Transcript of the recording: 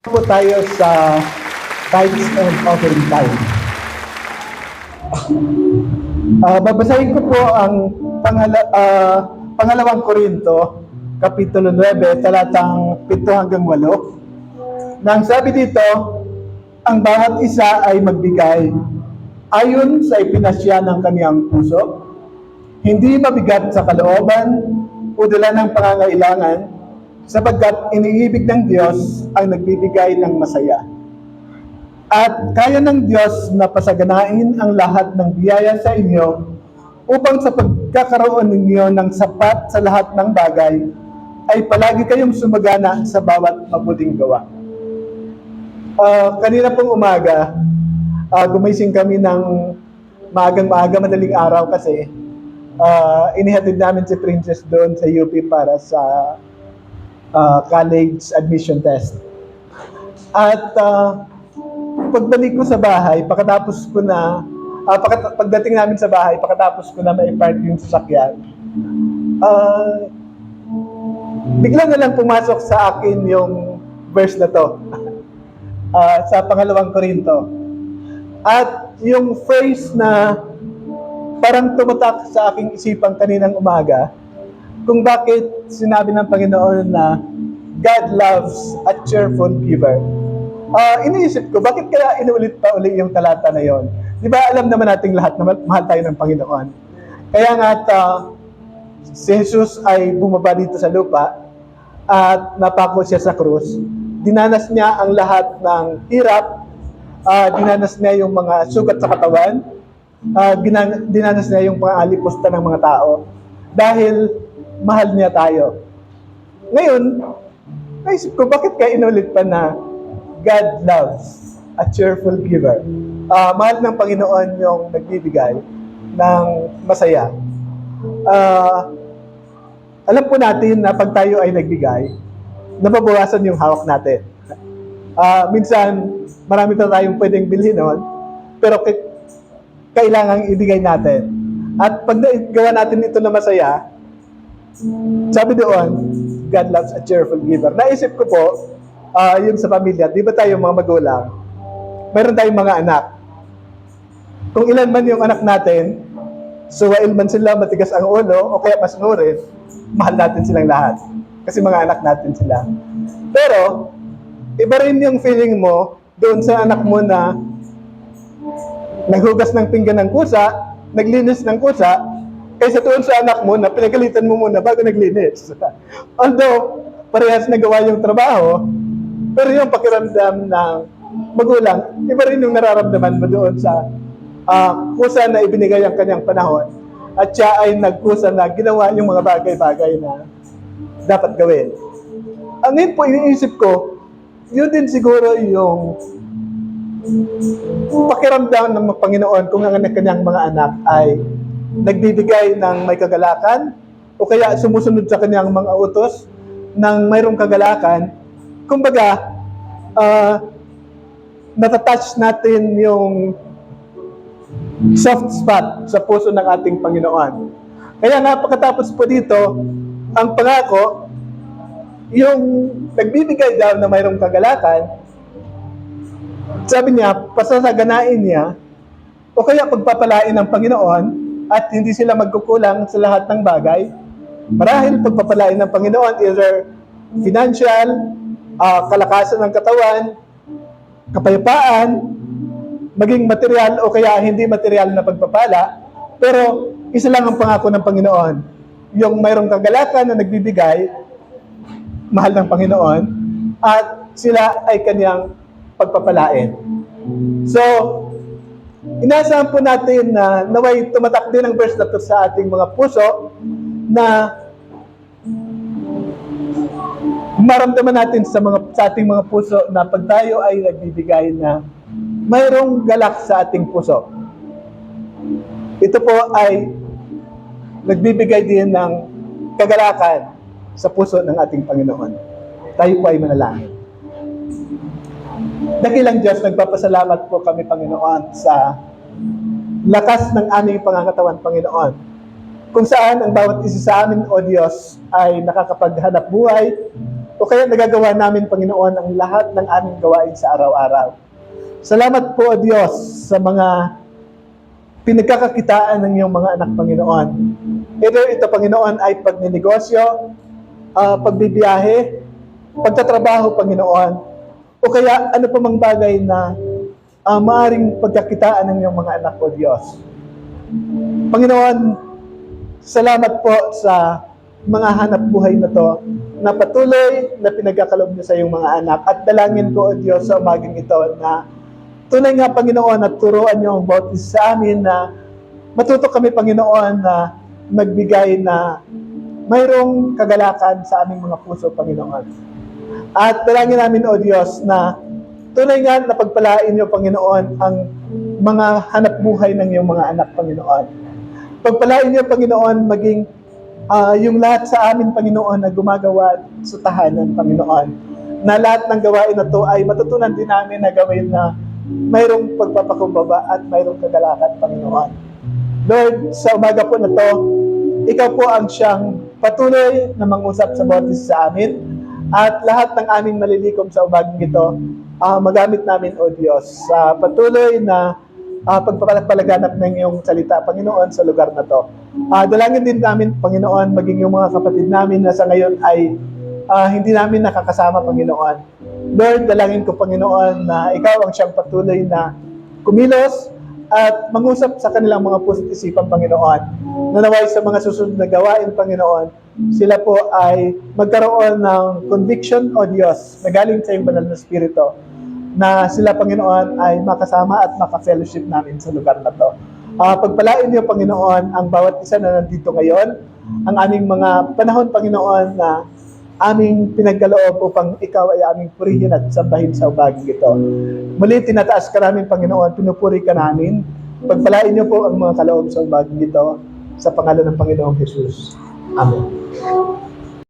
Po tayo sa tithes and offering time. Babasahin ko po ang pangalawang Korinto, Kapitulo 9, talatang 7 hanggang 8. Nang sabi dito, ang bawat isa ay magbigay ayon sa ipinasya ng kaniyang puso, hindi mabigat sa kalooban o dala ng pangangailangan, sapagkat iniibig ng Diyos ang nagbibigay ng masaya. At kaya ng Diyos na pasaganain ang lahat ng biyaya sa inyo upang sa pagkakaroon ninyo ng sapat sa lahat ng bagay ay palagi kayong sumagana sa bawat mabuting gawa. Kanina pong umaga, gumising kami ng maagang-maaga, madaling araw kasi inihatid namin si Princess doon sa UP para sa college admission test. At pagbalik ko sa bahay, pagdating namin sa bahay, pagkatapos ko na ma-park yung sasakyan, bigla na lang pumasok sa akin yung verse na to, sa pangalawang Korinto. At yung phrase na parang tumatak sa aking isipan kaninang umaga, kung bakit sinabi ng Panginoon na God loves a cheerful giver. Iniisip ko, bakit kaya inulit pa uli yung talata na yon? Di ba alam naman nating lahat na mahal tayo ng Panginoon? Kaya nga si Jesus ay bumaba dito sa lupa at napako siya sa krus. Dinanas niya ang lahat ng hirap, dinanas niya yung mga sugat sa katawan, dinanas niya yung pang-alipusta ng mga tao dahil mahal niya tayo. Ngayon, naisip ko, bakit kaya inulit pa na God loves a cheerful giver? Mahal ng Panginoon yung nagbibigay ng masaya. Alam po natin na pag tayo ay nagbigay, nababawasan yung hawak natin. Minsan, marami pa tayong pwedeng bilhin noon, pero kailangang ibigay natin. At pag gawa natin ito na masaya, sabi doon, God loves a cheerful giver. Naisip ko po, yung sa pamilya, di ba tayo mga magulang, mayroon tayong mga anak. Kung ilan man yung anak natin, suwail man sila, matigas ang ulo, o kaya masnurin, mahal natin silang lahat. Kasi mga anak natin sila. Pero, iba rin yung feeling mo doon sa anak mo na naghugas ng pinggan ng kusa, naglinis ng kusa, kaysa doon sa anak mo na pinagalitan mo muna bago naglinis. Although, parehas nagawa yung trabaho, pero yung pakiramdam ng magulang, iba rin yung nararamdaman mo doon sa kusa na ibinigay ang kanyang panahon at siya ay nagkusa na ginawa yung mga bagay-bagay na dapat gawin. Ang ngayon po, iniisip ko, yun din siguro yung pakiramdam ng Panginoon kung ang kanyang mga anak ay nagbibigay ng may kagalakan o kaya sumusunod sa kanyang mga utos ng mayroong kagalakan. Kumbaga, natatouch natin yung soft spot sa puso ng ating Panginoon. Kaya nga pagkatapos po dito, ang pangako, yung nagbibigay daw na mayroong kagalakan, sabi niya, pasasaganain niya o kaya pagpapalain ng Panginoon at hindi sila magkukulang sa lahat ng bagay. Marahil pagpapalain ng Panginoon, either financial, kalakasan ng katawan, kapayapaan, maging material o kaya hindi material na pagpapala. Pero isa lang ang pangako ng Panginoon, yung mayroong kagalakan na nagbibigay, mahal ng Panginoon, at sila ay kanyang pagpapalain. So, inaasahan po natin na naway tumatak din ang verse na to sa ating mga puso na maramdaman natin sa ating mga puso na pag tayo ay nagbibigay na mayroong galak sa ating puso. Ito po ay nagbibigay din ng kagalakan sa puso ng ating Panginoon. Tayo po ay manalangin. Dakilang Diyos, nagpapasalamat po kami, Panginoon, sa lakas ng aming pangangatawan, Panginoon. Kung saan ang bawat isa sa amin, O Diyos, ay nakakapaghanap buhay, o kaya nagagawa namin, Panginoon, ang lahat ng aming gawain sa araw-araw. Salamat po, O Diyos, sa mga pinagkakakitaan ng iyong mga anak, Panginoon. Ito, Panginoon, ay pagninegosyo, pagbibiyahe, pagtatrabaho, Panginoon, o kaya ano pa mang bagay na maaring pagkakitaan ng iyong mga anak, O Diyos. Panginoon, salamat po sa mga hanap buhay na to, na patuloy na pinagkakalob niyo sa iyong mga anak. At dalangin ko, O Diyos, sa umagang ito na tunay nga, Panginoon, at turuan niyo ang bawat isa sa amin na matuto kami, Panginoon, na magbigay na mayroong kagalakan sa aming mga puso, Panginoon. At dalangin namin, O Diyos, na tunay nga na pagpalain niyo, Panginoon, ang mga hanap buhay ng iyong mga anak, Panginoon. Pagpalain niyo, Panginoon, maging yung lahat sa amin, Panginoon, na gumagawa sa tahanan, Panginoon. Na lahat ng gawain na to ay matutunan din namin na gawin na mayroong pagpapakumbaba at mayroong kagalakan, Panginoon. Lord, sa umaga po na to, ikaw po ang siyang patuloy na mangusap sa bawat isa sa amin. At lahat ng aming malilikom sa umagang ito, magamit namin, O Diyos, sa patuloy na pagpapalaganap ng iyong salita, Panginoon, sa lugar na to. Dalangin din namin, Panginoon, maging yung mga kapatid namin na sa ngayon ay hindi namin nakakasama, Panginoon. Lord, dalangin ko, Panginoon, na ikaw ang siyang patuloy na kumilos at mangusap sa kanilang mga puso't isipan, Panginoon. Nanaway sa mga susunod na gawain, Panginoon, sila po ay magkaroon ng conviction, O Diyos, na galing sa iyong banal na Espiritu, na sila, Panginoon, ay makasama at makafellowship namin sa lugar na to. Pagpalain niyo, Panginoon, ang bawat isa na nandito ngayon, ang aming mga panahon, Panginoon, na aming pinagkaloob upang ikaw ay aming purihin at sambahin sa umagang ito. Muli, tinataas ka namin, Panginoon, pinupuri ka namin. Pagpalain niyo po ang mga kaloob sa umagang ito, sa pangalan ng Panginoong Jesus. Amen.